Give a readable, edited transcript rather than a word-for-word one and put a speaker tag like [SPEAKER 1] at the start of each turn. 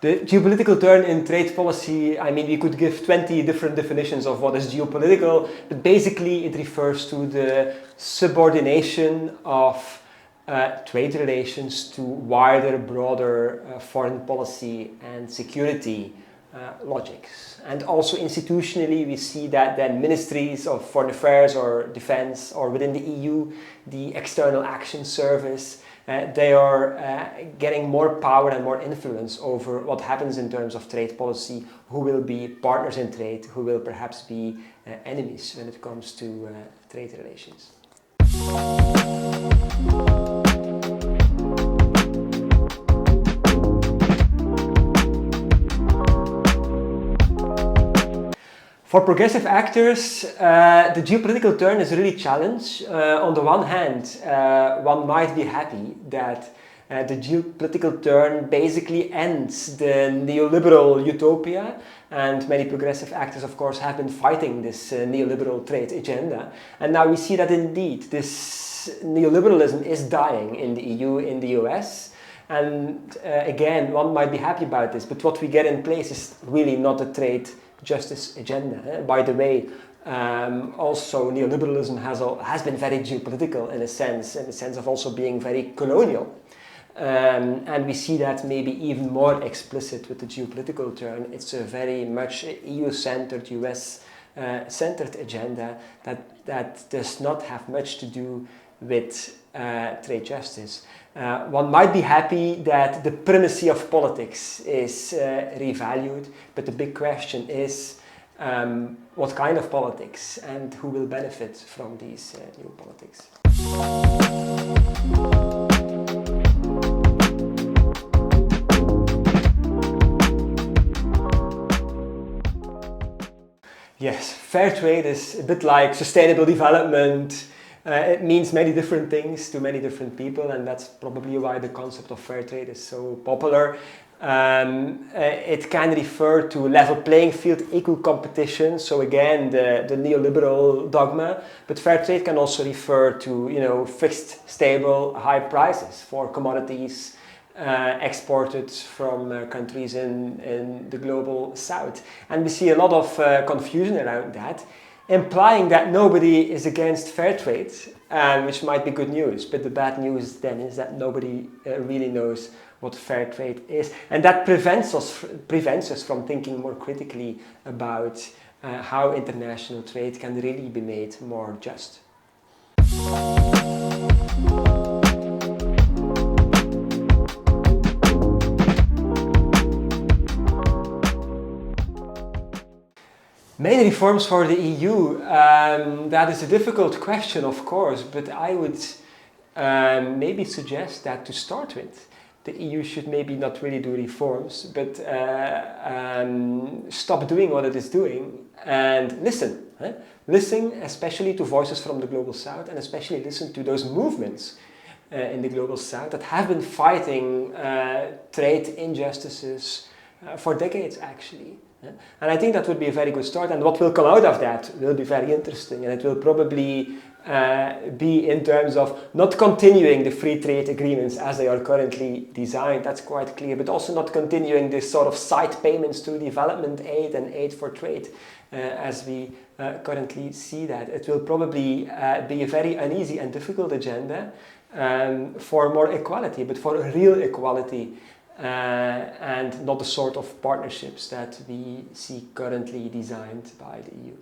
[SPEAKER 1] The geopolitical turn in trade policy, I mean, we could give 20 different definitions of what is geopolitical, but basically it refers to the subordination of trade relations to wider, broader foreign policy and security logics. And also institutionally, we see that then ministries of foreign affairs or defense, or within the EU, the External Action Service, they are getting more power and more influence over what happens in terms of trade policy, who will be partners in trade, who will perhaps be enemies when it comes to trade relations. For progressive actors, the geopolitical turn is really a challenge. On the one hand, one might be happy that the geopolitical turn basically ends the neoliberal utopia, and many progressive actors, of course, have been fighting this neoliberal trade agenda. And now we see that indeed this neoliberalism is dying in the EU, in the US. And again, one might be happy about this, but what we get in place is really not a trade justice agenda. By the way, also neoliberalism has been very geopolitical in the sense of also being very colonial. And we see that maybe even more explicit with the geopolitical turn. It's a very much EU-centered, US-centered agenda that does not have much to do with trade justice. One might be happy that the primacy of politics is revalued, but the big question is what kind of politics and who will benefit from these new politics. Yes, fair trade is a bit like sustainable development. It means many different things to many different people, and that's probably why the concept of fair trade is so popular. It can refer to level playing field, equal competition, so again the neoliberal dogma, but fair trade can also refer to fixed, stable, high prices for commodities exported from countries in the global south. And we see a lot of confusion around that, implying that nobody is against fair trade, which might be good news, but the bad news then is that nobody really knows what fair trade is, and that prevents us from thinking more critically about how international trade can really be made more just. Main reforms for the EU, that is a difficult question, of course, but I would maybe suggest that to start with, the EU should maybe not really do reforms, but stop doing what it is doing and listen. Listen especially to voices from the Global South, and especially listen to those movements in the Global South that have been fighting trade injustices for decades, actually. And I think that would be a very good start, and what will come out of that will be very interesting, and it will probably be in terms of not continuing the free trade agreements as they are currently designed, that's quite clear, but also not continuing this sort of side payments to development aid and aid for trade as we currently see that. It will probably be a very uneasy and difficult agenda for more equality, but for a real equality. And not the sort of partnerships that we see currently designed by the EU.